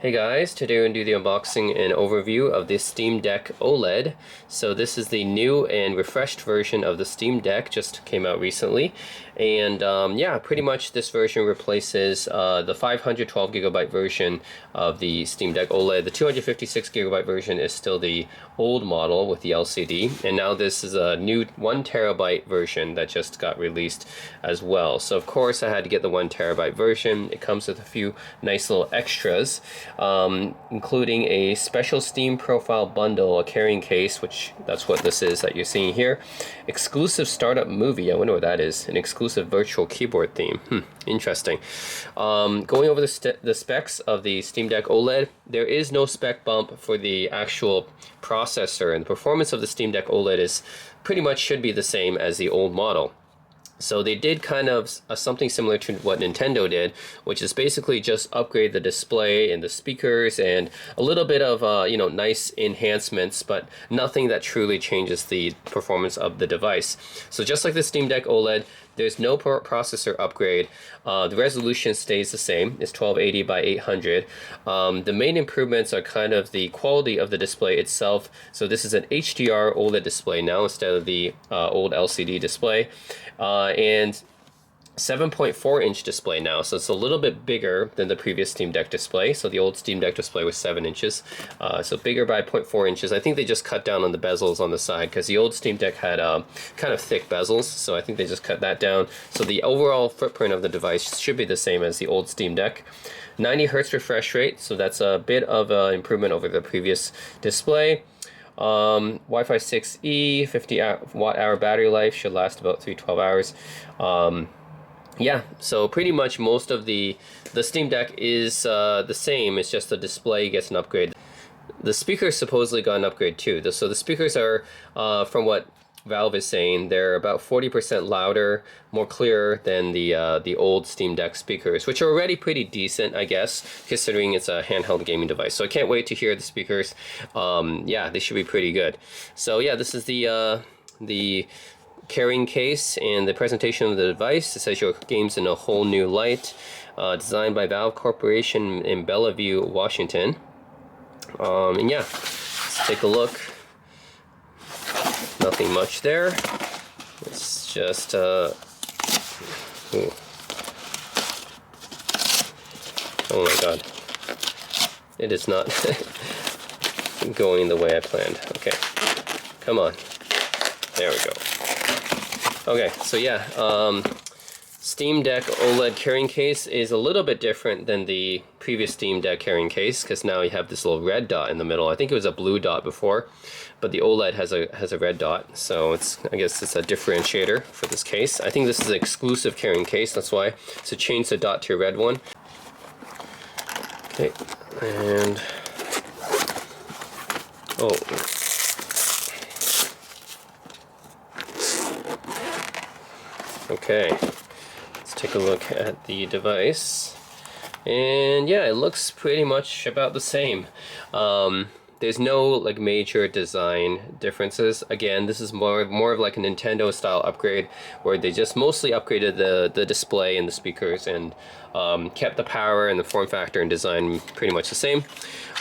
Hey guys, today we're going to do the unboxing and overview of the Steam Deck OLED. So this is the new and refreshed version of the Steam Deck, just came out recently. And yeah, pretty much this version replaces the 512GB version of the Steam Deck OLED. The 256GB version is still the old model with the LCD. And now this is a new 1TB version that just got released as well. So of course I had to get the 1TB version. It comes with a few nice little extras. Including a special Steam profile bundle, a carrying case, which that's what this is that you're seeing here. Exclusive startup movie, I wonder what that is. An exclusive virtual keyboard theme. Interesting. Going over the specs of the Steam Deck OLED, there is no spec bump for the actual processor, and the performance of the Steam Deck OLED is pretty much should be the same as the old model. So they did kind of something similar to what Nintendo did, which is basically just upgrade the display and the speakers and a little bit of nice enhancements, but nothing that truly changes the performance of the device. So just like the Steam Deck OLED, there's no processor upgrade. The resolution stays the same. It's 1280 by 800. The main improvements are kind of the quality of the display itself. So this is an HDR OLED display now instead of the old LCD display. And 7.4-inch display now, so it's a little bit bigger than the previous Steam Deck display. So the old Steam Deck display was 7 inches, so bigger by 0.4 inches. I think they just cut down on the bezels on the side because the old Steam Deck had kind of thick bezels, so I think they just cut that down. So the overall footprint of the device should be the same as the old Steam Deck. 90 Hz refresh rate, so that's a bit of an improvement over the previous display. Wi-Fi 6E, 50 watt-hour battery life, should last about 12 hours. Yeah, so pretty much most of the Steam Deck is the same. It's just the display gets an upgrade. The speakers supposedly got an upgrade too. So the speakers are, from what Valve is saying, they're about 40% louder, more clearer than the old Steam Deck speakers, which are already pretty decent, I guess, considering it's a handheld gaming device. So I can't wait to hear the speakers. Yeah, they should be pretty good. So yeah, this is the carrying case and the presentation of the device. It says your game's in a whole new light. Designed by Valve Corporation in Bellevue, Washington. And yeah, let's take a look. Nothing much there. It's just ooh. Oh my god. It is not going the way I planned. Okay. Come on. There we go. Okay, so yeah, Steam Deck OLED carrying case is a little bit different than the previous Steam Deck carrying case because now you have this little red dot in the middle. I think it was a blue dot before, but the OLED has a red dot, so I guess it's a differentiator for this case. I think this is an exclusive carrying case, that's why. So change the dot to a red one. Okay, and oh. Okay, let's take a look at the device. And yeah, it looks pretty much about the same. There's no like major design differences. Again, this is more of like a Nintendo style upgrade where they just mostly upgraded the display and the speakers and kept the power and the form factor and design pretty much the same.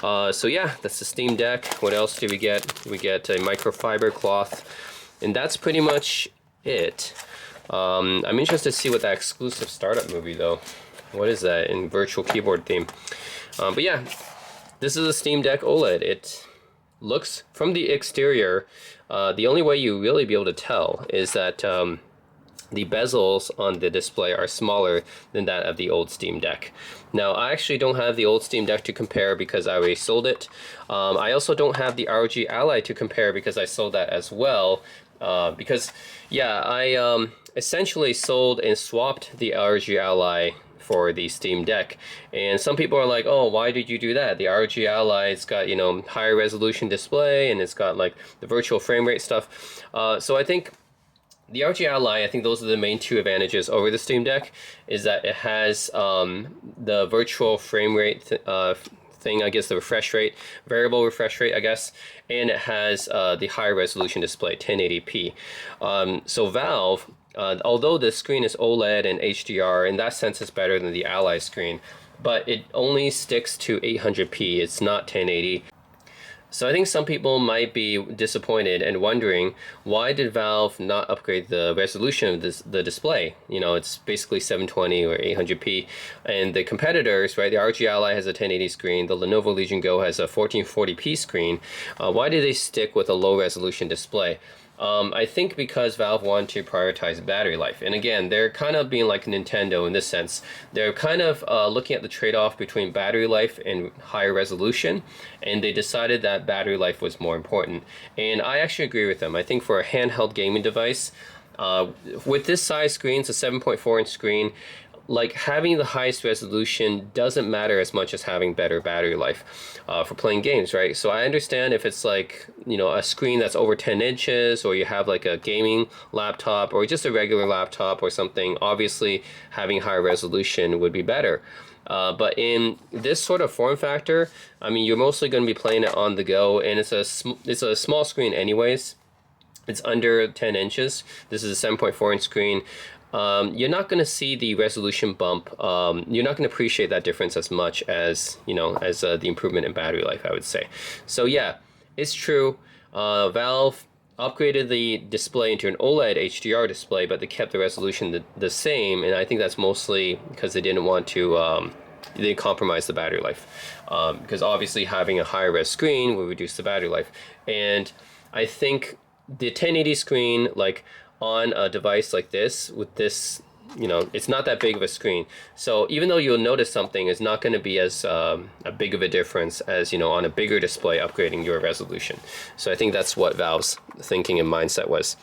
So yeah, that's the Steam Deck. What else do we get? We get a microfiber cloth, and that's pretty much it. I'm interested to see what that exclusive startup movie though. What is that in virtual keyboard theme? But yeah, this is a Steam Deck OLED. It looks from the exterior. The only way you really be able to tell is that the bezels on the display are smaller than that of the old Steam Deck. Now, I actually don't have the old Steam Deck to compare because I already sold it. I also don't have the ROG Ally to compare because I sold that as well. Because, yeah, I essentially sold and swapped the ROG Ally for the Steam Deck, and some people are like, oh, why did you do that? The ROG Ally's got, you know, higher resolution display and it's got like the virtual frame rate stuff. So I think the ROG Ally, I think those are the main two advantages over the Steam Deck, is that it has the virtual frame rate thing, I guess the refresh rate, variable refresh rate, I guess, and it has the higher resolution display, 1080p. So Valve, although the screen is OLED and HDR, in that sense it's better than the Ally screen, but it only sticks to 800p. It's not 1080. So I think some people might be disappointed and wondering, why did Valve not upgrade the resolution of the display? You know, it's basically 720 or 800p, and the competitors, right? The ROG Ally has a 1080 screen, the Lenovo Legion Go has a 1440p screen. Why did they stick with a low resolution display? I think because Valve wanted to prioritize battery life. And again, they're kind of being like Nintendo in this sense. They're kind of looking at the trade-off between battery life and higher resolution, and they decided that battery life was more important. And I actually agree with them. I think for a handheld gaming device, with this size screen, it's a 7.4-inch screen, like having the highest resolution doesn't matter as much as having better battery life for playing games, right? So I understand if it's like, you know, a screen that's over 10 inches, or you have like a gaming laptop or just a regular laptop or something, obviously having higher resolution would be better. But in this sort of form factor, I mean, you're mostly going to be playing it on the go, and it's a small screen anyways. It's under 10 inches. This is a 7.4-inch screen. You're not going to see the resolution bump. You're not going to appreciate that difference as much as, you know, as the improvement in battery life, I would say. So yeah, it's true. Valve upgraded the display into an OLED HDR display, but they kept the resolution the same, and I think that's mostly because they didn't want to they compromise the battery life, because obviously having a higher res screen will reduce the battery life. And I think the 1080 screen, like on a device like this, with this, you know, it's not that big of a screen. So even though you'll notice something, it's not going to be as a big of a difference as, you know, on a bigger display upgrading your resolution. So I think that's what Valve's thinking and mindset was.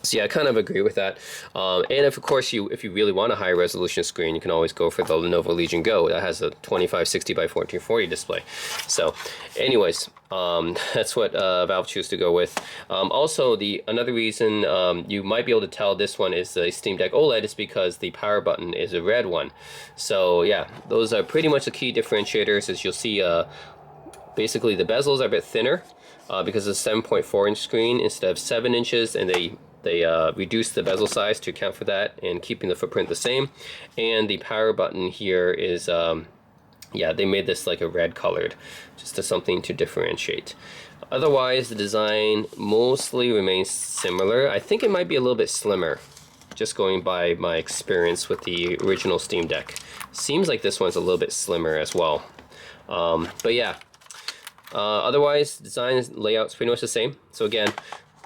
So yeah, I kind of agree with that. And if, of course, if you really want a high resolution screen, you can always go for the Lenovo Legion Go. That has a 2560 by 1440 display. So anyways, that's what Valve chose to go with. Also, another reason you might be able to tell this one is the Steam Deck OLED is because the power button is a red one. So yeah, those are pretty much the key differentiators. As you'll see, basically the bezels are a bit thinner because it's a 7.4-inch screen instead of 7 inches, and they reduced the bezel size to account for that and keeping the footprint the same. And the power button here is, yeah, they made this like a red colored, just as something to differentiate. Otherwise, the design mostly remains similar. I think it might be a little bit slimmer, just going by my experience with the original Steam Deck. Seems like this one's a little bit slimmer as well. But yeah, otherwise, design and layout's pretty much the same. So again,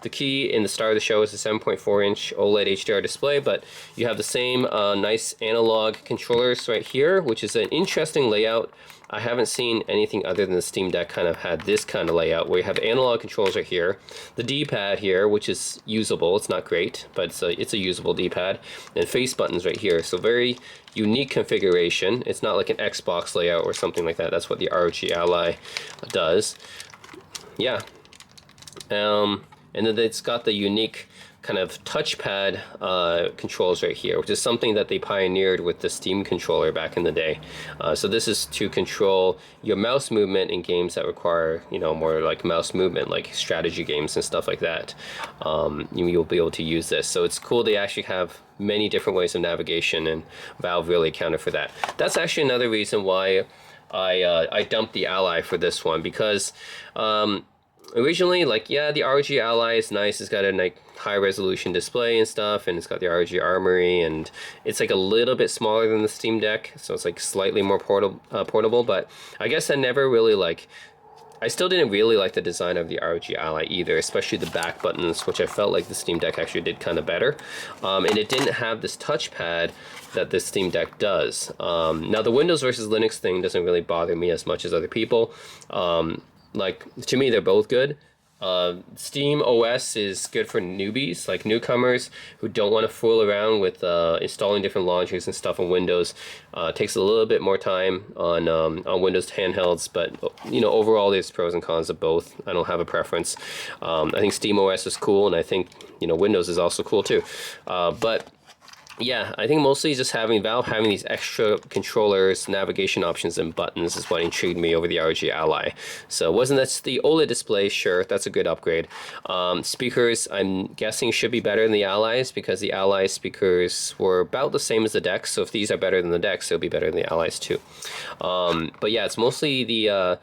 the key in the start of the show is the 7.4-inch OLED HDR display, but you have the same nice analog controllers right here, which is an interesting layout. I haven't seen anything other than the Steam Deck kind of had this kind of layout, where you have analog controls right here, the D-pad here, which is usable. It's not great, but it's a usable D-pad, and face buttons right here. So very unique configuration. It's not like an Xbox layout or something like that. That's what the ROG Ally does. Yeah. And then it's got the unique kind of touchpad controls right here, which is something that they pioneered with the Steam controller back in the day. So this is to control your mouse movement in games that require, you know, more like mouse movement, like strategy games and stuff like that. You'll be able to use this. So it's cool they actually have many different ways of navigation, and Valve really accounted for that. That's actually another reason why I dumped the Ally for this one, because originally, like, yeah, the ROG Ally is nice. It's got a like high resolution display and stuff, and it's got the ROG Armory, and it's like a little bit smaller than the Steam Deck, so it's like slightly more portable. But I guess I still didn't really like the design of the ROG Ally either, especially the back buttons, which I felt like the Steam Deck actually did kind of better. And it didn't have this touchpad that the Steam Deck does. Now, the Windows versus Linux thing doesn't really bother me as much as other people. Like, to me, they're both good. Steam OS is good for newbies, like newcomers who don't want to fool around with installing different launchers and stuff on Windows. It takes a little bit more time on Windows handhelds, but you know, overall there's pros and cons of both. I don't have a preference. I think Steam OS is cool, and I think, you know, Windows is also cool too. But yeah, I think mostly just having Valve having these extra controllers, navigation options, and buttons is what intrigued me over the ROG Ally. So wasn't that the OLED display? Sure, that's a good upgrade. Speakers, I'm guessing should be better than the Allies because the Ally speakers were about the same as the decks. So if these are better than the decks, they'll be better than the Allies too. But yeah, it's mostly the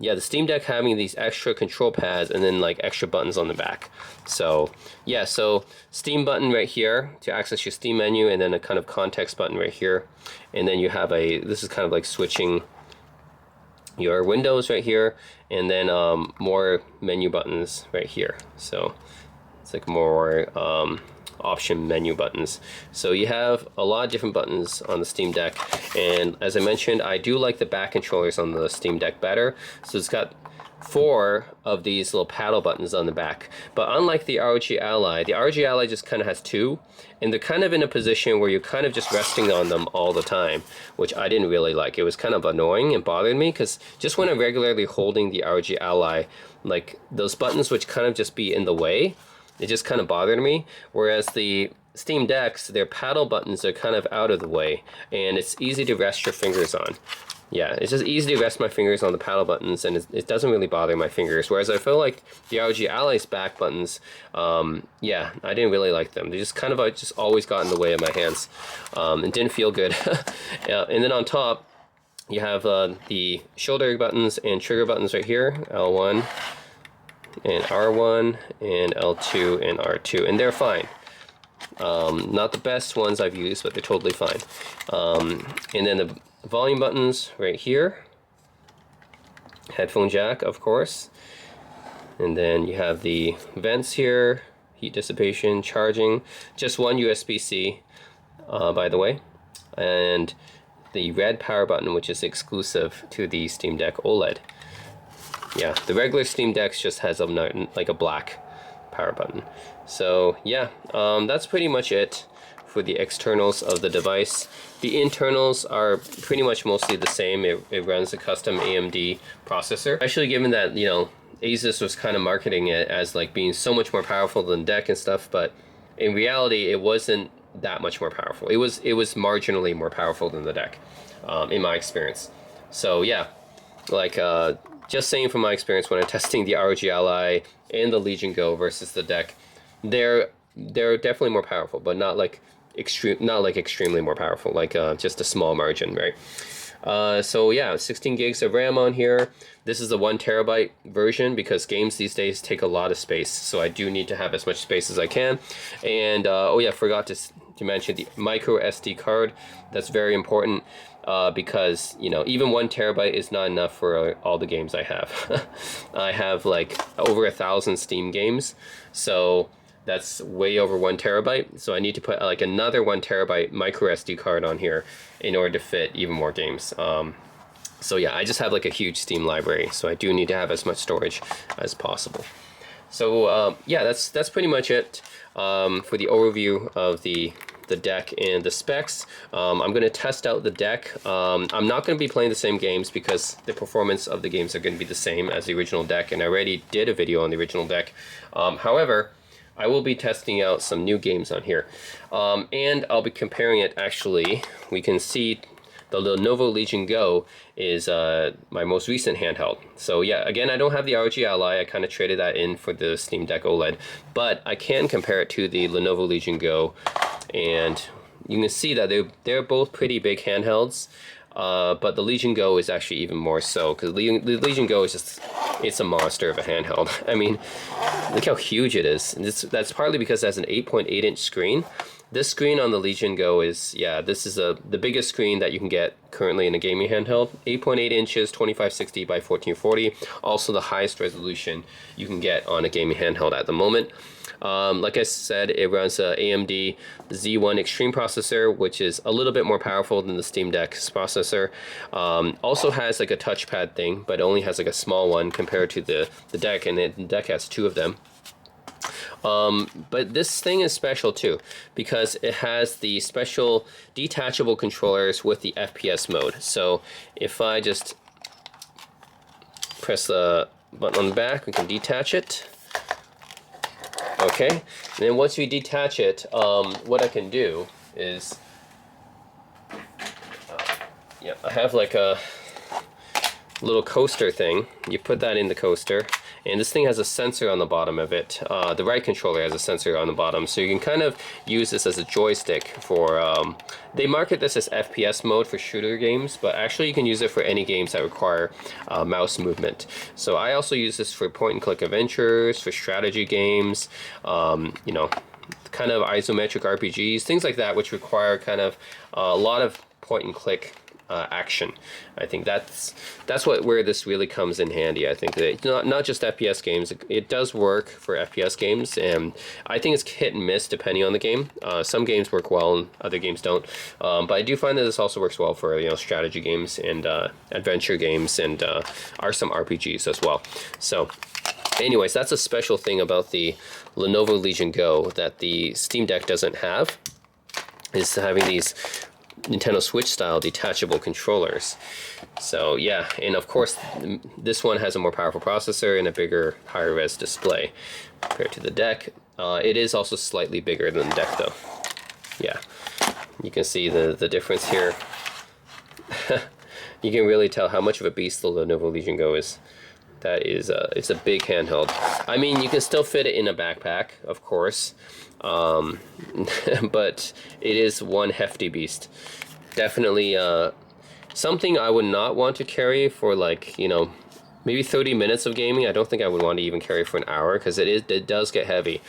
yeah, the Steam Deck having these extra control pads and then like extra buttons on the back. So yeah, so Steam button right here to access your Steam menu, and then a kind of context button right here. And then you have this is kind of like switching your windows right here, and then more menu buttons right here. So it's like more option menu buttons. So you have a lot of different buttons on the Steam Deck, and as I mentioned, I do like the back controllers on the Steam Deck better. So it's got 4 of these little paddle buttons on the back, but unlike the ROG Ally, the ROG Ally just kind of has 2, and they're kind of in a position where you're kind of just resting on them all the time, which I didn't really like. It was kind of annoying and bothered me because just when I'm regularly holding the ROG Ally, like those buttons would kind of just be in the way. It just kind of bothered me, whereas the Steam Decks, their paddle buttons are kind of out of the way, and it's easy to rest your fingers on. Yeah, it's just easy to rest my fingers on the paddle buttons, and it doesn't really bother my fingers, whereas I feel like the ROG Ally's back buttons, yeah, I didn't really like them. They just kind of just always got in the way of my hands. It didn't feel good. And then on top, you have the shoulder buttons and trigger buttons right here, L1, and R1 and L2 and R2, and they're fine. Not the best ones I've used, but they're totally fine. And then the volume buttons right here, headphone jack, of course, and then you have the vents here, heat dissipation, charging, just one USB-C, by the way, and the red power button, which is exclusive to the Steam Deck OLED. Yeah, the regular Steam Deck just has like a black power button. So yeah, that's pretty much it for the externals of the device. The internals are pretty much mostly the same. It runs a custom AMD processor. Actually, given that, you know, Asus was kind of marketing it as like being so much more powerful than Deck and stuff, but in reality, it wasn't that much more powerful. It was marginally more powerful than the Deck, in my experience. So yeah, like just saying from my experience when I'm testing the ROG Ally and the Legion Go versus the Deck, they're definitely more powerful, but not like extremely more powerful, like just a small margin, right? So yeah, 16 gigs of RAM on here. This is the 1 terabyte version because games these days take a lot of space, so I do need to have as much space as I can. And oh yeah, forgot to mention the micro SD card. That's very important. Because, you know, even 1 terabyte is not enough for all the games I have. I have like over 1,000 Steam games, so that's way over 1 terabyte. So I need to put like another 1 terabyte micro SD card on here in order to fit even more games. So yeah, I just have like a huge Steam library, so I do need to have as much storage as possible. So yeah, that's pretty much it for the overview of the deck and the specs. I'm going to test out the deck. I'm not going to be playing the same games because the performance of the games are going to be the same as the original deck, and I already did a video on the original deck. However, I will be testing out some new games on here, and I'll be comparing it. Actually, we can see the Lenovo Legion Go is my most recent handheld. So yeah, again, I don't have the ROG Ally. I kind of traded that in for the Steam Deck OLED, but I can compare it to the Lenovo Legion Go, and you can see that they're both pretty big handhelds. But the Legion Go is actually even more so, because the Legion Go is just, it's a monster of a handheld. I mean, look how huge it is. And that's partly because it has an 8.8-inch screen. This screen on the Legion Go is, yeah, this is the biggest screen that you can get currently in a gaming handheld. 8.8 inches, 2560 by 1440. Also the highest resolution you can get on a gaming handheld at the moment. Like I said, it runs a AMD Z1 Extreme processor, which is a little bit more powerful than the Steam Deck's processor. Also has like a touchpad thing, but only has like a small one compared to the Deck, and the Deck has 2 of them. But this thing is special too, because it has the special detachable controllers with the FPS mode. So if I just press the button on the back, we can detach it. Okay, and then once we detach it, what I can do is, yeah, I have like a little coaster thing. You put that in the coaster, and this thing has a sensor on the bottom of it. The right controller has a sensor on the bottom, so you can kind of use this as a joystick for, they market this as FPS mode for shooter games, but actually you can use it for any games that require mouse movement. So I also use this for point and click adventures, for strategy games, you know, kind of isometric RPGs, things like that, which require kind of a lot of point and click action. I think that's where this really comes in handy. I think that not just FPS games, it does work for FPS games, and I think it's hit and miss depending on the game. Some games work well and other games don't, but I do find that this also works well for, you know, strategy games and adventure games, and are some RPGs as well. So anyways, that's a special thing about the Lenovo Legion Go that the Steam Deck doesn't have, is having these Nintendo Switch style detachable controllers. So yeah, and of course this one has a more powerful processor and a bigger, higher res display compared to the deck. It is also slightly bigger than the deck though. Yeah, you can see the difference here. You can really tell how much of a beast the Lenovo Legion Go is. That is, it's a big handheld. I mean, you can still fit it in a backpack, of course, but it is one hefty beast. Definitely something I would not want to carry for, like, you know, maybe 30 minutes of gaming. I don't think I would want to even carry for an hour, because it does get heavy.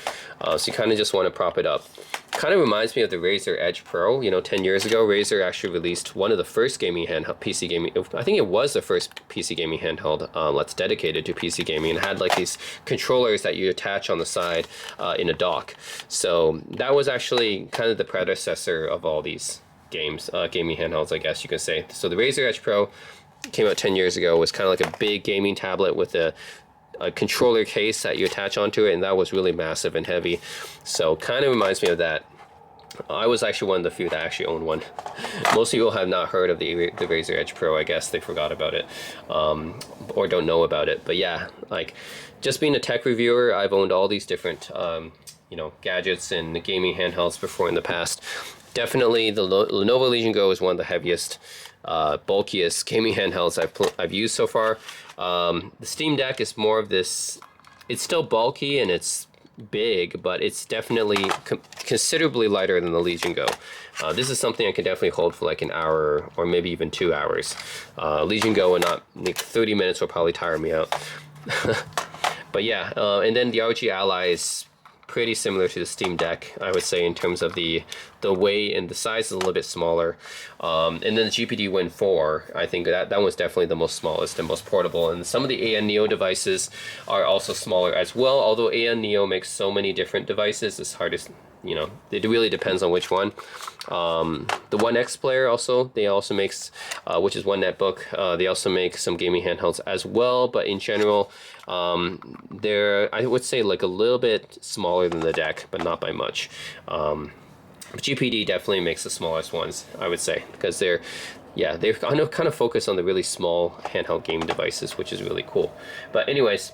So you kind of just want to prop it up. Kind of reminds me of the Razer Edge Pro. You know, 10 years ago, Razer actually released one of the first gaming handheld, PC gaming, I think it was the first PC gaming handheld that's dedicated to PC gaming, and had like these controllers that you attach on the side in a dock. So that was actually kind of the predecessor of all these games, gaming handhelds, I guess you can say. So the Razer Edge Pro came out 10 years ago, was kind of like a big gaming tablet with a controller case that you attach onto it, and that was really massive and heavy. So kind of reminds me of that. I was actually one of the few that actually owned one. Most people have not heard of the Razer Edge Pro. I guess they forgot about it, or don't know about it. But yeah, like, just being a tech reviewer, I've owned all these different you know, gadgets and gaming handhelds before in the past. Definitely the Lenovo Legion Go is one of the heaviest, bulkiest gaming handhelds I've used so far. The Steam Deck is more of this, it's still bulky and it's big, but it's definitely considerably lighter than the Legion Go. This is something I can definitely hold for like an hour or maybe even 2 hours. Legion Go and not like 30 minutes will probably tire me out. But yeah, and then the ROG Ally is pretty similar to the Steam Deck, I would say, in terms of the weight, and the size is a little bit smaller. And then the GPD Win 4, I think that one's definitely the most smallest and most portable. And some of the AN Neo devices are also smaller as well, although AN Neo makes so many different devices, it's hard to, you know, it really depends on which one. The One X Player also, they also makes, which is one netbook, they also make some gaming handhelds as well, but in general, they're, I would say, like a little bit smaller than the deck, but not by much. GPD definitely makes the smallest ones, I would say, because they're kind of focused on the really small handheld game devices, which is really cool. But anyways,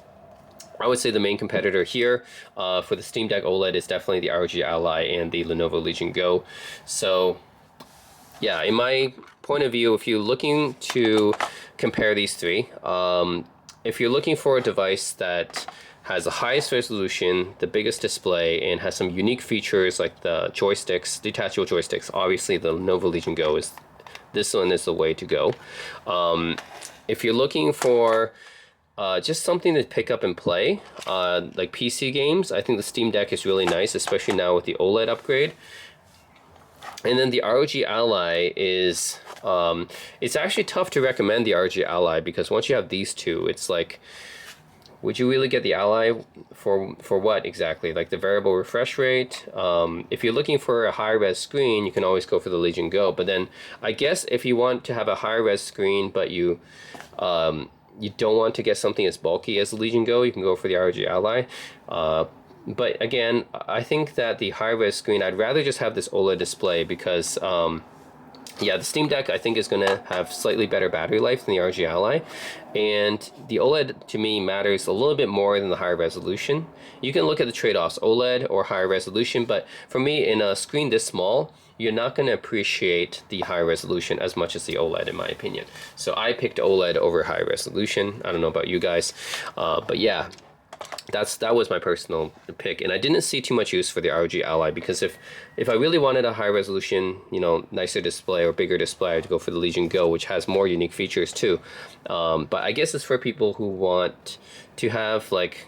I would say the main competitor here for the Steam Deck OLED is definitely the ROG Ally and the Lenovo Legion Go. So yeah, in my point of view, if you're looking to compare these three, if you're looking for a device that has the highest resolution, the biggest display, and has some unique features like the joysticks, detachable joysticks, obviously the Lenovo Legion Go is, this one is the way to go. If you're looking for just something to pick up and play, like PC games, I think the Steam Deck is really nice, especially now with the OLED upgrade. And then the ROG Ally is, it's actually tough to recommend the ROG Ally, because once you have these two, it's like, would you really get the Ally for what exactly? Like the variable refresh rate? If you're looking for a higher res screen, you can always go for the Legion Go. But then I guess if you want to have a higher res screen, but you don't want to get something as bulky as the Legion Go, you can go for the ROG Ally. But again, I think that the high res screen, I'd rather just have this OLED display, because yeah, the Steam Deck I think is going to have slightly better battery life than the ROG Ally, and the OLED to me matters a little bit more than the higher resolution. You can look at the trade-offs, OLED or higher resolution, but for me, in a screen this small, you're not going to appreciate the high resolution as much as the OLED, in my opinion. So I picked OLED over high resolution. I don't know about you guys, but yeah, that was my personal pick, and I didn't see too much use for the ROG Ally, because if I really wanted a high resolution, you know, nicer display or bigger display, I'd go for the Legion Go, which has more unique features too. But I guess it's for people who want to have like,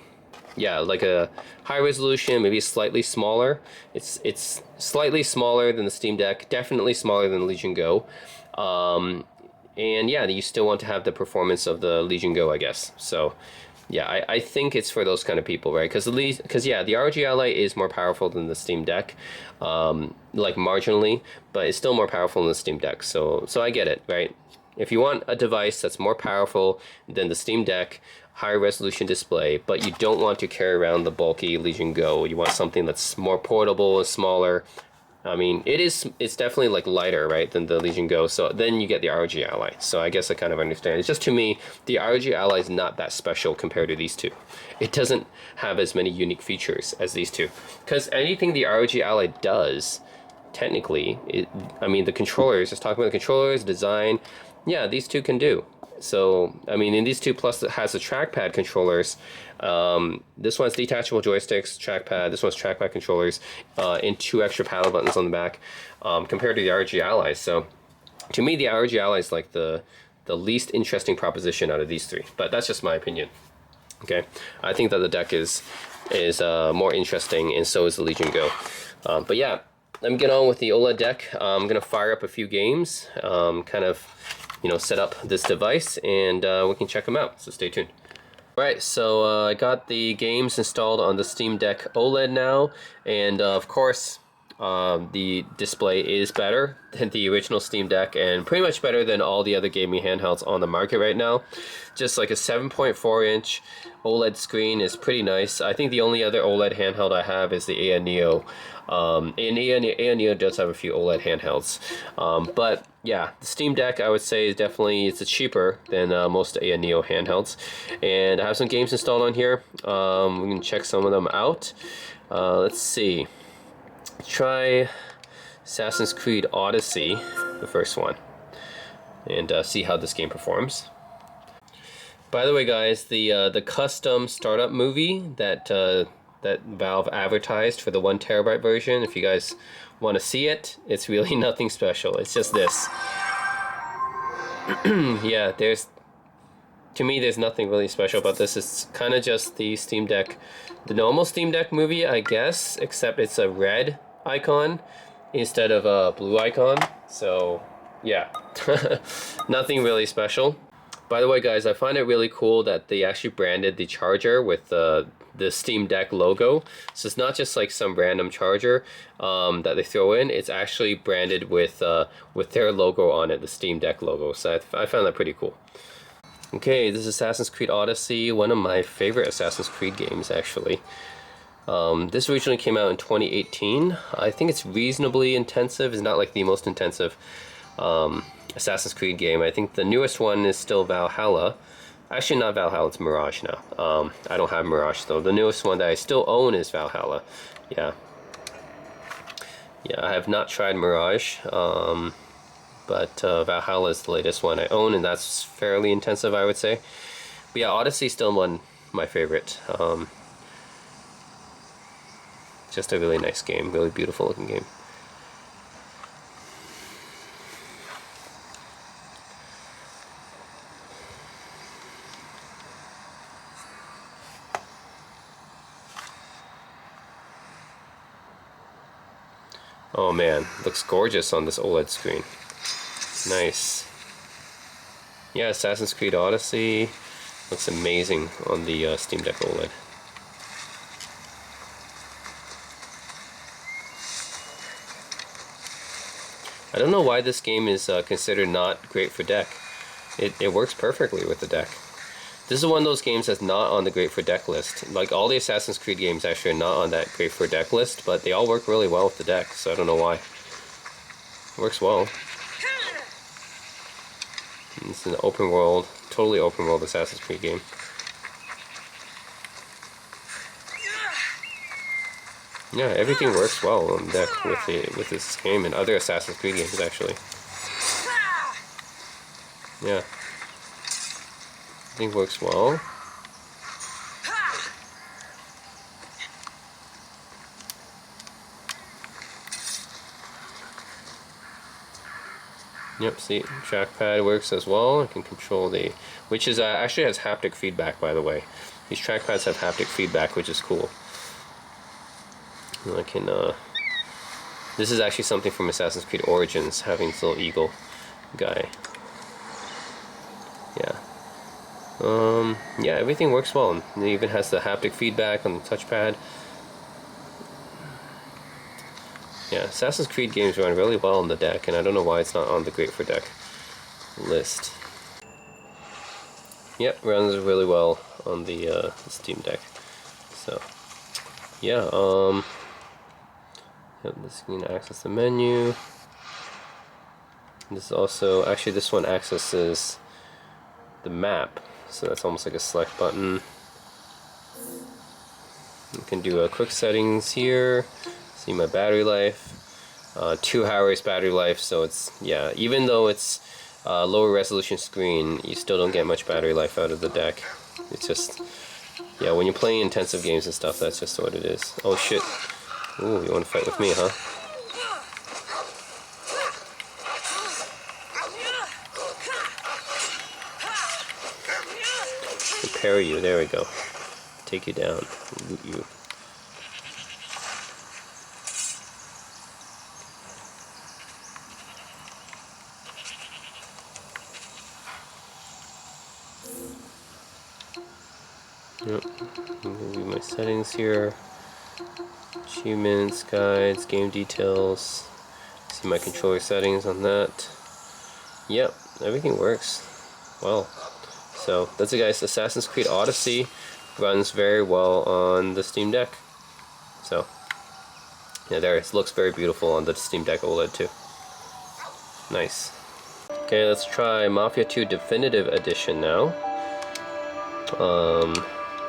yeah, like a high resolution, maybe slightly smaller. It's slightly smaller than the Steam Deck, definitely smaller than the Legion Go. And yeah, you still want to have the performance of the Legion Go, I guess. So yeah, I think it's for those kind of people, right? Because yeah, the ROG Ally is more powerful than the Steam Deck, like marginally, but it's still more powerful than the Steam Deck. So I get it, right? If you want a device that's more powerful than the Steam Deck, higher resolution display, but you don't want to carry around the bulky Legion Go, you want something that's more portable and smaller. I mean, it's definitely like lighter, right, than the Legion Go, so then you get the ROG Ally. So I guess I kind of understand. It's just, to me, the ROG Ally is not that special compared to these two. It doesn't have as many unique features as these two. Because anything the ROG Ally does, technically, I mean, the controllers, just talking about the controllers, design, yeah, these two can do. So, I mean, in these two, plus it has the trackpad controllers. This one's detachable joysticks, trackpad. This one's trackpad controllers, and 2 extra paddle buttons on the back, compared to the ROG Ally. So, to me, the ROG Ally is like the least interesting proposition out of these three. But that's just my opinion. Okay, I think that the deck is more interesting, and so is the Legion Go. But yeah, let me get on with the OLED deck. I'm gonna fire up a few games, kind of, you know, set up this device, and we can check them out, so stay tuned. Right, so I got the games installed on the Steam Deck OLED now, and of course the display is better than the original Steam Deck, and pretty much better than all the other gaming handhelds on the market right now. Just like a 7.4-inch OLED screen is pretty nice. I think the only other OLED handheld I have is the AI Neo. And AI Neo does have a few OLED handhelds. But yeah, the Steam Deck, I would say, is definitely, it's cheaper than most AI Neo handhelds. And I have some games installed on here. We can check some of them out. Let's see. Try Assassin's Creed Odyssey, the first one, and see how this game performs. By the way, guys, the custom startup movie that that Valve advertised for the 1 terabyte version, if you guys want to see it, it's really nothing special. It's just this. Yeah, to me, there's nothing really special about this. It's kind of just the Steam Deck, the normal Steam Deck movie, I guess, except it's a red icon instead of a blue icon. So yeah, nothing really special. By the way, guys, I find it really cool that they actually branded the charger with the Steam Deck logo. So it's not just like some random charger that they throw in. It's actually branded with their logo on it, the Steam Deck logo. So I found that pretty cool. Okay, this is Assassin's Creed Odyssey, one of my favorite Assassin's Creed games, actually. This originally came out in 2018. I think it's reasonably intensive. It's not like the most intensive Assassin's Creed game. I think the newest one is still Valhalla. Actually, not Valhalla, it's Mirage now. I don't have Mirage, though. The newest one that I still own is Valhalla. Yeah. Yeah, I have not tried Mirage, but Valhalla is the latest one I own, and that's fairly intensive, I would say. But yeah, Odyssey is still my favorite. Just a really nice game, really beautiful looking game. Oh man, looks gorgeous on this OLED screen. Nice. Yeah, Assassin's Creed Odyssey looks amazing on the Steam Deck OLED. I don't know why this game is considered not great for deck. It works perfectly with the deck. This is one of those games that's not on the great for deck list. Like, all the Assassin's Creed games actually are not on that great for deck list, but they all work really well with the deck, so I don't know why. It works well. It's an open world, totally open world Assassin's Creed game. Yeah, everything works well on deck with this game and other Assassin's Creed games actually. Yeah, everything works well. Yep, see, trackpad works as well. I can control which is actually has haptic feedback, by the way. These trackpads have haptic feedback, which is cool. And I can, this is actually something from Assassin's Creed Origins, having this little eagle guy. Yeah. Yeah, everything works well. And it even has the haptic feedback on the touchpad. Yeah, Assassin's Creed games run really well on the deck, and I don't know why it's not on the Great for Deck list. Yep, runs really well on the Steam Deck. So, yeah, yep, this can access the menu. This also, actually this one accesses the map, so that's almost like a select button. You can do quick settings here. See my battery life, 2 hours battery life, so it's, yeah, even though it's lower resolution screen, you still don't get much battery life out of the deck. It's just, yeah, when you're playing intensive games and stuff, that's just what it is. Oh shit. Ooh, you want to fight with me, huh? Parry you, there we go. Take you down, loot you. Yep, review my settings here. Achievements, guides, game details. See my controller settings on that. Yep, everything works well. So that's it, guys. Assassin's Creed Odyssey runs very well on the Steam Deck. So yeah, there it looks very beautiful on the Steam Deck OLED too. Nice. Okay, let's try Mafia 2 Definitive Edition now.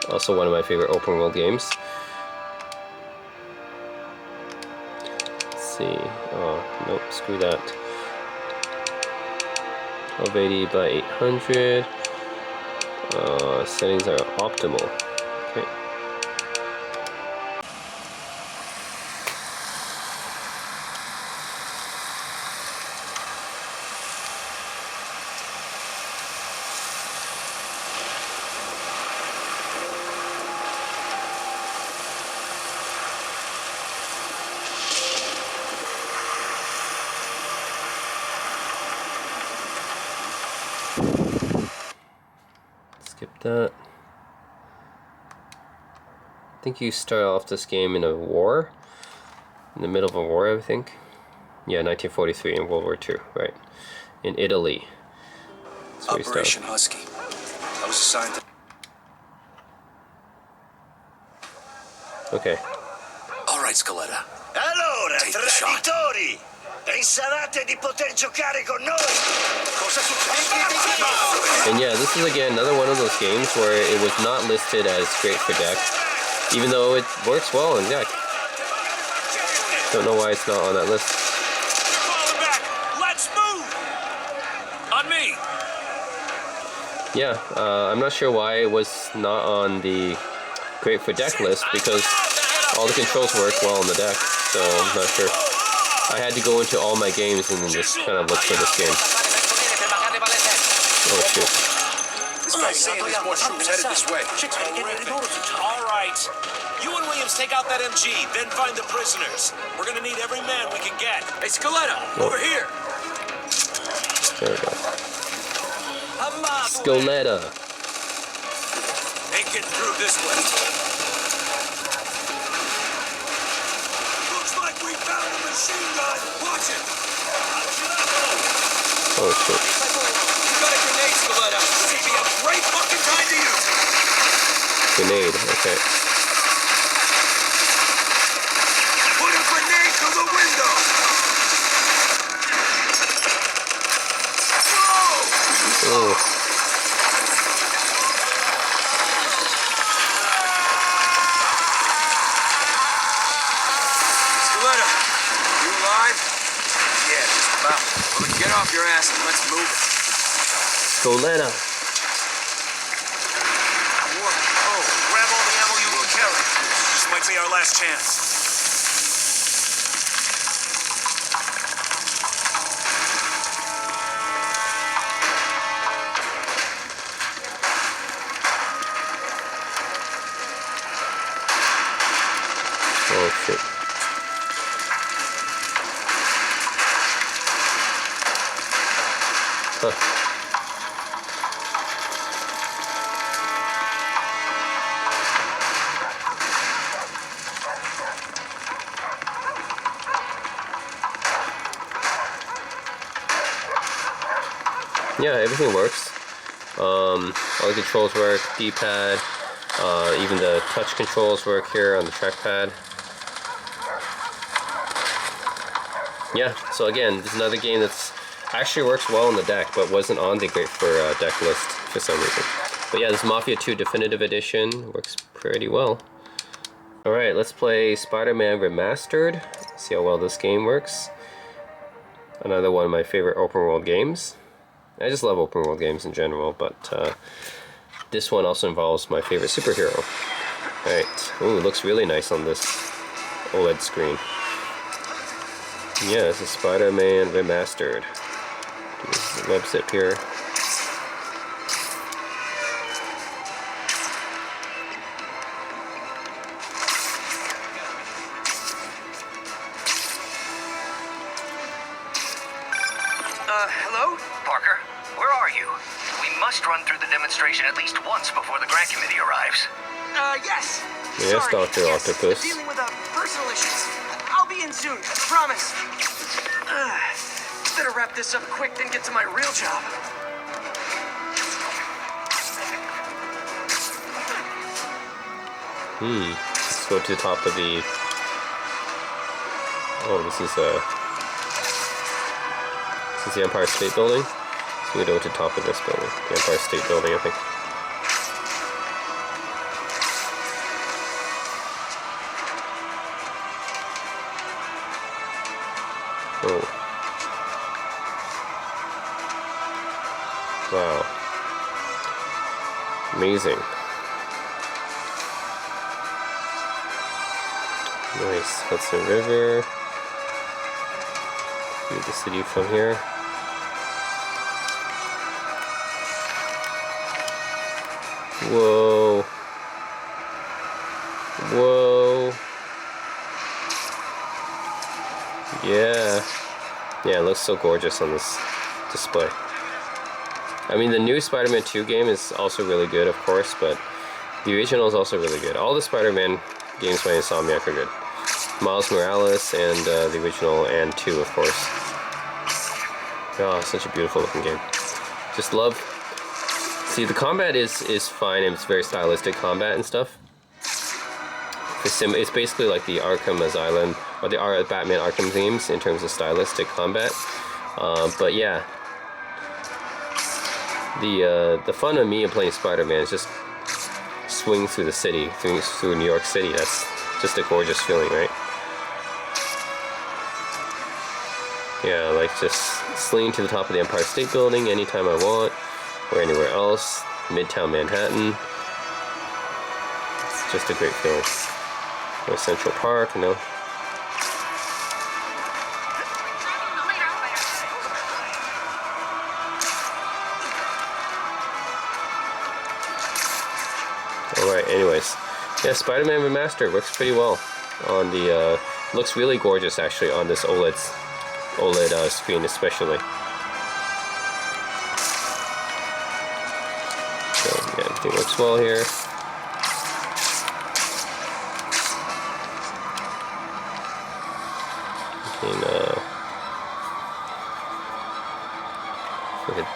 Also one of my favorite open world games. Let's see. Oh, nope, screw that. 1280 by 800. Settings are optimal. Okay. Skip that. I think you start off this game in a war. In the middle of a war, I think. Yeah, 1943 in World War II, right. In Italy. That's where Operation Husky. I was assigned to... Okay. All right, Scaletta. Allora, Take the shot. traditori! Pensavate di poter giocare con noi? Cosa succede? And yeah, this is again another one of those games where it was not listed as great for deck, even though it works well on deck. Don't know why it's not on that list. Falling back! Let's move! On me! Yeah, I'm not sure why it was not on the great for deck list, because all the controls work well on the deck, so I'm not sure. I had to go into all my games and then just kind of look for this game. Oh shoot. This guy's saying there's more troops headed this way. All right. You and Williams take out that MG, then find the prisoners. We're gonna need every man we can get. Hey, Scaletta, over here. There we go. Scaletta. Ain't getting through this way. Looks like we found a machine gun. Watch it. Oh shit. You got a grenade, Scaletta. It'd be a great fucking time to use it. Grenade, okay. Put a grenade through the window. Whoa! Skoletta. Whoa, grab all the ammo you can carry. This might be our last chance. Oh shit. Huh. Yeah, everything works. All the controls work, D-pad, even the touch controls work here on the trackpad. Yeah, so again, this is another game that's actually works well on the deck, but wasn't on the Great for Deck list for some reason. But yeah, this Mafia 2 Definitive Edition works pretty well. Alright, let's play Spider-Man Remastered. See how well this game works. Another one of my favorite open world games. I just love open world games in general, but this one also involves my favorite superhero. Alright, ooh, it looks really nice on this OLED screen. Yeah, this is Spider-Man Remastered. This is the web zip here. Hello? Parker, where are you? We must run through the demonstration at least once before the grant committee arrives. Yes. Yes, Sorry. Dr. Octopus. Dealing with personal issues. I'll be in soon, promise. Better wrap this up quick than get to my real job. Let's go to the top of the... Oh, this is the Empire State Building. So we go to the top of this building. The Empire State Building, I think. Oh. Wow. Amazing. Nice. Hudson River. View the city from here. Whoa. Whoa. Yeah. Yeah, it looks so gorgeous on this display. I mean, the new Spider-Man 2 game is also really good, of course, but the original is also really good. All the Spider-Man games by Insomniac are good. Miles Morales and the original and 2, of course. Oh, such a beautiful looking game. Just love... See, the combat is fine, and it's very stylistic combat and stuff. It's basically like the Arkham Asylum, or the Batman Arkham games in terms of stylistic combat. But yeah, the fun of me of playing Spider-Man is just swing through the city, through New York City. That's just a gorgeous feeling, right? Yeah, like just sling to the top of the Empire State Building anytime I want, or anywhere else, Midtown Manhattan. It's just a great feeling. Or Central Park, you know. Alright, anyways. Yeah, Spider-Man Remastered works pretty well on the, looks really gorgeous actually on this OLED screen especially. So, yeah, everything works well here.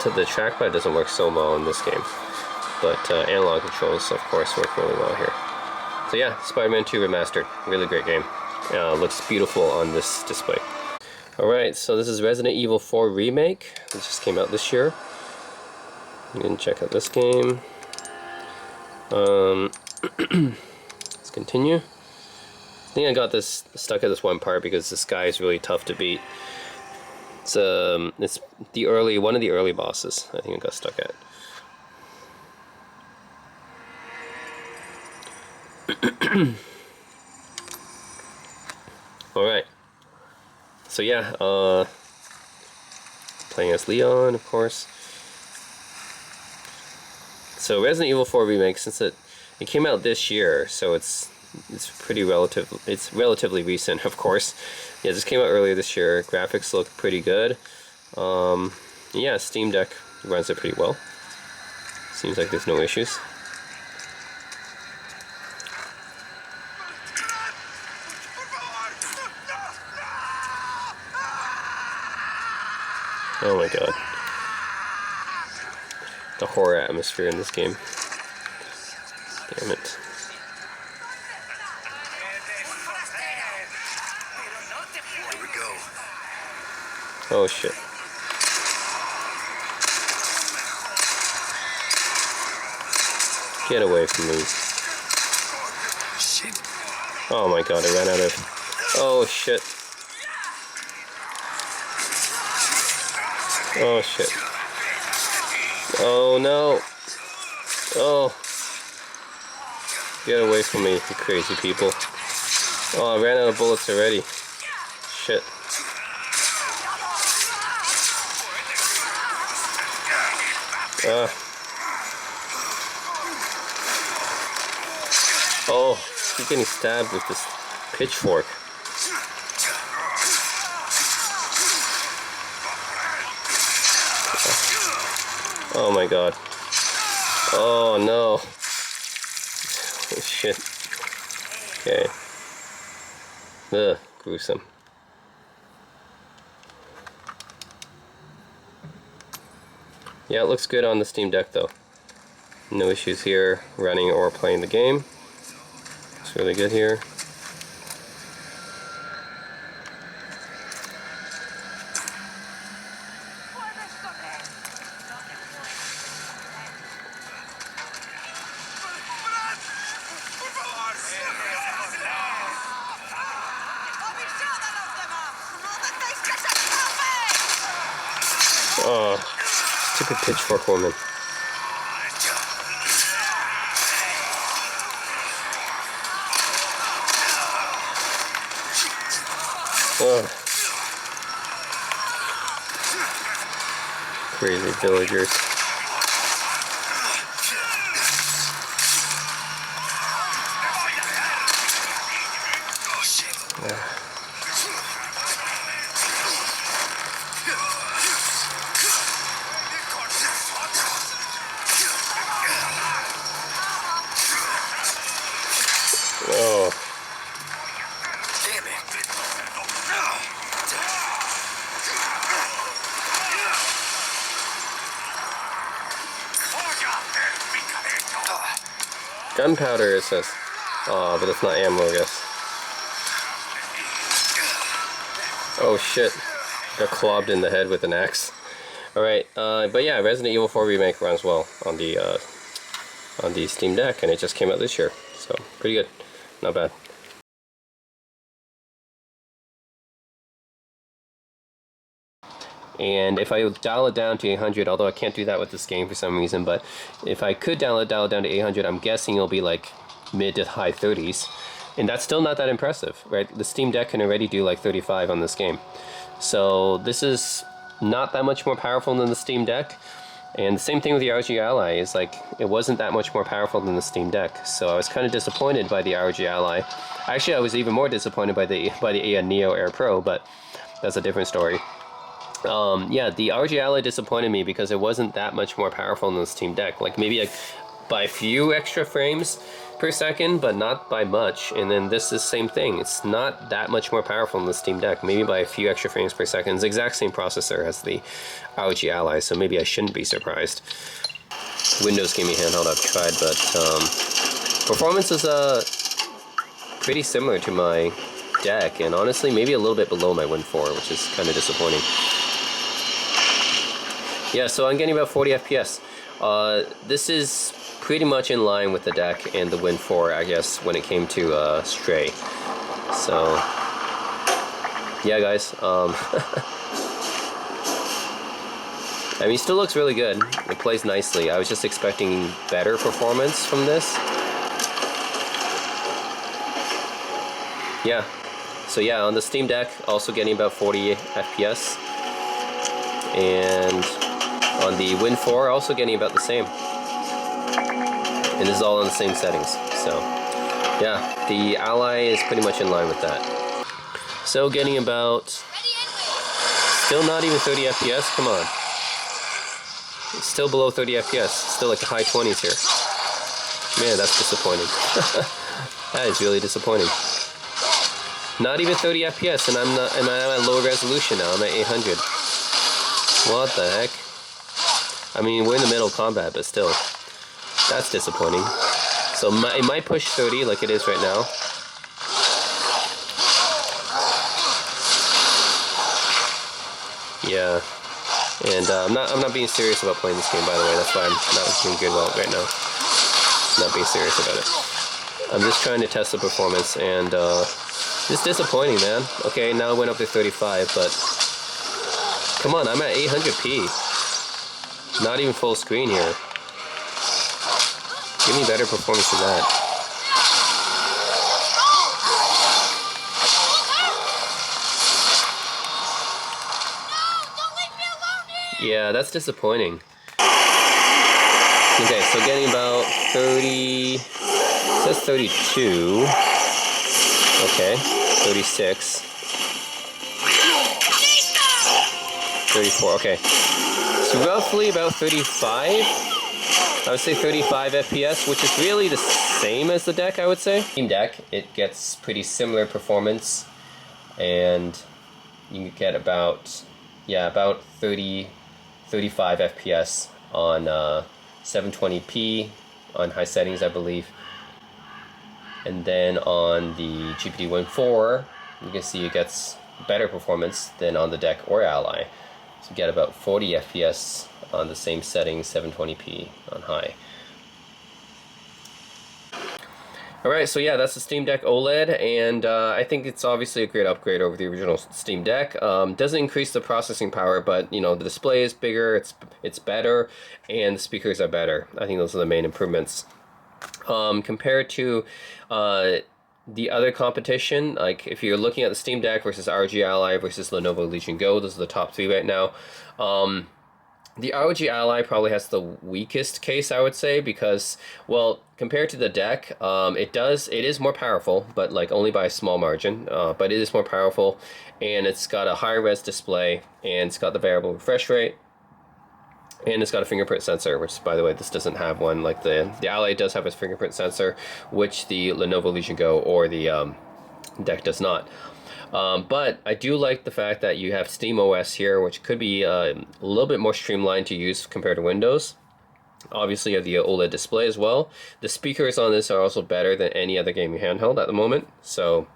The trackpad doesn't work so well in this game, but analog controls, of course, work really well here. So yeah, Spider-Man 2 Remastered, really great game. Looks beautiful on this display. Alright, so this is Resident Evil 4 Remake. It just came out this year. You can check out this game. Let's continue. I think I got this stuck at this one part because this guy is really tough to beat. It's one of the early bosses. I think I got stuck at. All right. So yeah, playing as Leon, of course. So Resident Evil 4 Remake, since it came out this year, so it's relatively recent, of course. Yeah, this came out earlier this year. Graphics look pretty good. Yeah, Steam Deck runs it pretty well. Seems like there's no issues. Oh my god. The horror atmosphere in this game. Damn it. Here we go. Oh shit. Get away from me. Shit. Oh my god, I ran out of... Oh shit. Oh shit. Oh no. Oh. Get away from me, you crazy people. Oh, I ran out of bullets already. Shit. Oh, he's getting stabbed with this pitchfork. Oh my god. Oh no. Oh, shit. Okay. Ugh, gruesome. Yeah, it looks good on the Steam Deck though. No issues here running or playing the game. It's really good here. Oh, stupid pitchfork woman. Ugh. Crazy villagers. Oh. Damn it. Gunpowder, it says. Oh, but it's not ammo, I guess. Oh shit. Got clobbed in the head with an axe. Alright, but yeah, Resident Evil 4 Remake runs well on the Steam Deck, and it just came out this year. So, pretty good. Not bad. And if I dial it down to 800, although I can't do that with this game for some reason, but if I could dial it down to 800, I'm guessing it'll be like mid to high 30s. And that's still not that impressive, right? The Steam Deck can already do like 35 on this game. So this is not that much more powerful than the Steam Deck. And the same thing with the ROG Ally, is like it wasn't that much more powerful than the Steam Deck. So I was kind of disappointed by the ROG Ally. Actually, I was even more disappointed by the Neo Air Pro, but that's a different story. Yeah, the ROG Ally disappointed me because it wasn't that much more powerful than the Steam Deck. Like maybe by a few extra frames per second, but not by much. And then this is the same thing. It's not that much more powerful than the Steam Deck, maybe by a few extra frames per second. It's the exact same processor as the ROG Ally, so maybe I shouldn't be surprised. Windows gaming handheld I've tried, but performance is pretty similar to my deck, and honestly maybe a little bit below my Win 4, which is kind of disappointing. Yeah, so I'm getting about 40 FPS. This is pretty much in line with the deck and the Win 4, I guess, when it came to Stray. So, yeah guys, I mean, it still looks really good. It plays nicely. I was just expecting better performance from this. Yeah. So yeah, on the Steam Deck, also getting about 40 FPS. And on the Win 4, also getting about the same. And this is all on the same settings. So yeah, the Ally is pretty much in line with that. So getting about, still not even 30 FPS, come on. It's still below 30 FPS, still like the high 20s here. Man, that's disappointing. That is really disappointing. Not even 30 FPS, and I'm at lower resolution now, I'm at 800. What the heck? I mean, we're in the middle of combat, but still. That's disappointing. So it might push 30 like it is right now. Yeah. And I'm not being serious about playing this game, by the way. That's why I'm not doing good well right now. Not being serious about it. I'm just trying to test the performance, and it's disappointing, man. Okay, now it went up to 35, but come on, I'm at 800p. Not even full screen here. Give me better performance than that. Yeah, that's disappointing. Okay, so getting about 30, it says 32. Okay, 36. 34, okay. So roughly about 35. I would say 35 FPS, which is really the same as the deck, I would say. Steam Deck, it gets pretty similar performance, and you get about, yeah, about 35 FPS on 720p on high settings, I believe. And then on the GPT Win 4, you can see it gets better performance than on the deck or Ally. So you get about 40 FPS on the same settings, 720p on high. Alright, so yeah, that's the Steam Deck OLED, and I think it's obviously a great upgrade over the original Steam Deck. Doesn't increase the processing power, but you know, the display is bigger, it's better, and the speakers are better. I think those are the main improvements. Compared to the other competition, like if you're looking at the Steam Deck versus ROG Ally versus Lenovo Legion Go, those are the top three right now. The ROG Ally probably has the weakest case, I would say, because, well, compared to the deck, it is more powerful, but like only by a small margin. But it is more powerful, and it's got a higher res display, and it's got the variable refresh rate, and it's got a fingerprint sensor, which, by the way, this doesn't have one. Like the Ally does have a fingerprint sensor, which the Lenovo Legion Go or the deck does not. But I do like the fact that you have Steam OS here, which could be a little bit more streamlined to use compared to Windows. Obviously, you have the OLED display as well. The speakers on this are also better than any other gaming handheld at the moment. So,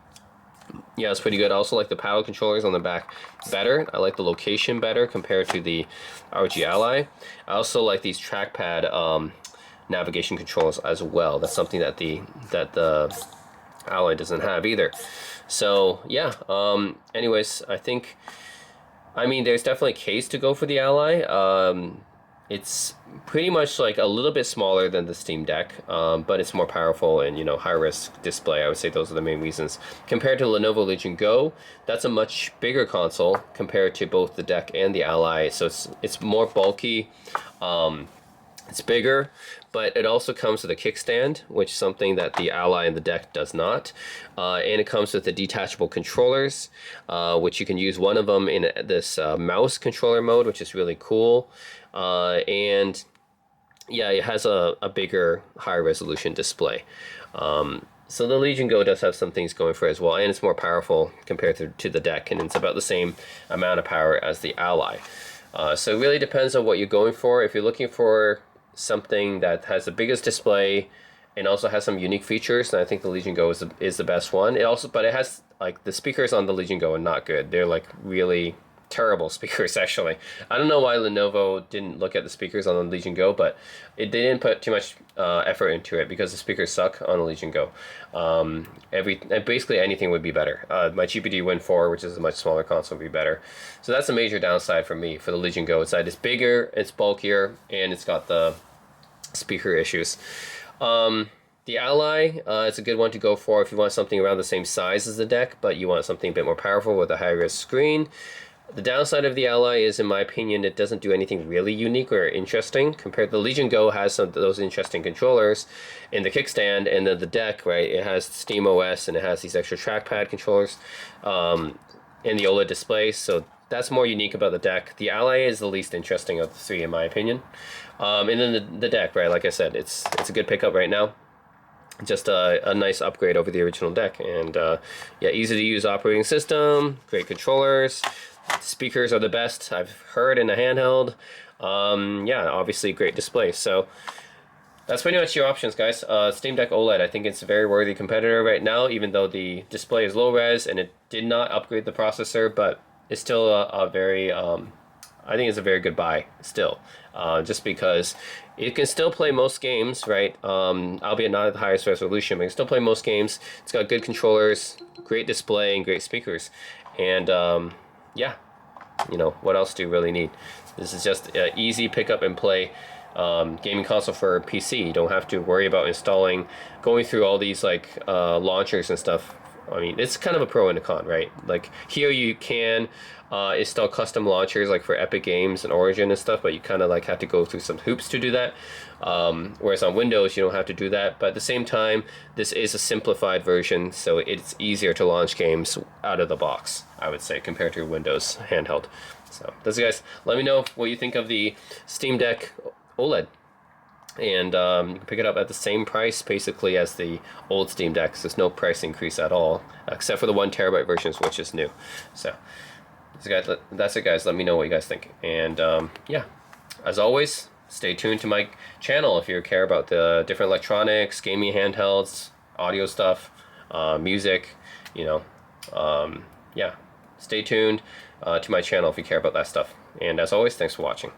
yeah, it's pretty good. I also like the paddle controllers on the back better. I like the location better compared to the ROG Ally. I also like these trackpad navigation controls as well. That's something that the Ally doesn't have either. So yeah, anyways, I mean, there's definitely a case to go for the Ally. It's pretty much like a little bit smaller than the Steam Deck, but it's more powerful and, you know, high-res display. I would say those are the main reasons. Compared to Lenovo Legion Go, that's a much bigger console compared to both the deck and the Ally. So it's more bulky. It's bigger, but it also comes with a kickstand, which is something that the Ally and the deck does not. And it comes with the detachable controllers, which you can use one of them in this mouse controller mode, which is really cool. And yeah, it has a bigger, higher resolution display. So the Legion Go does have some things going for it as well, and it's more powerful compared to the deck, and it's about the same amount of power as the Ally. So it really depends on what you're going for. If you're looking for something that has the biggest display and also has some unique features, and I think the Legion Go is the best one. But it has, like, the speakers on the Legion Go are not good. They're like really terrible speakers, actually. I don't know why Lenovo didn't look at the speakers on the Legion Go, but they didn't put too much effort into it because the speakers suck on the Legion Go. Basically anything would be better. My GPD Win 4, which is a much smaller console, would be better. So that's a major downside for me for the Legion Go. It's that it's bigger, it's bulkier, and it's got the speaker issues. The Ally, it's a good one to go for if you want something around the same size as the deck, but you want something a bit more powerful with a high-res screen. The downside of the Ally is, in my opinion, it doesn't do anything really unique or interesting compared to the Legion Go. Has some of those interesting controllers in the kickstand, and then the deck, right? It has Steam OS and it has these extra trackpad controllers and the OLED display. So that's more unique about the deck. The Ally is the least interesting of the three, in my opinion. And then the deck, right? Like I said, it's a good pickup right now. Just a nice upgrade over the original deck, and yeah, easy to use operating system, great controllers. Speakers are the best I've heard in a handheld. Yeah, obviously great display. So that's pretty much your options, guys. Steam Deck OLED, I think it's a very worthy competitor right now, even though the display is low res and it did not upgrade the processor, but it's still a very, I think it's a very good buy still. Just because it can still play most games, right? Albeit not at the highest resolution, but it can still play most games. It's got good controllers, great display, and great speakers. And yeah, you know, what else do you really need? This is just an easy pick up and play gaming console for PC. You don't have to worry about going through all these like launchers and stuff. I mean, it's kind of a pro and a con, right? Like here you can install custom launchers like for Epic Games and Origin and stuff, but you kind of like have to go through some hoops to do that. Whereas on Windows, you don't have to do that. But at the same time, this is a simplified version, so it's easier to launch games out of the box, I would say, compared to Windows handheld. So that's it, guys. Let me know what you think of the Steam Deck OLED. And you can pick it up at the same price basically as the old Steam Decks. There's no price increase at all, except for the 1 terabyte versions, which is new. So that's it, guys. Let me know what you guys think. And yeah, as always, stay tuned to my channel if you care about the different electronics, gaming handhelds, audio stuff, music, you know. Yeah, stay tuned to my channel if you care about that stuff. And as always, thanks for watching.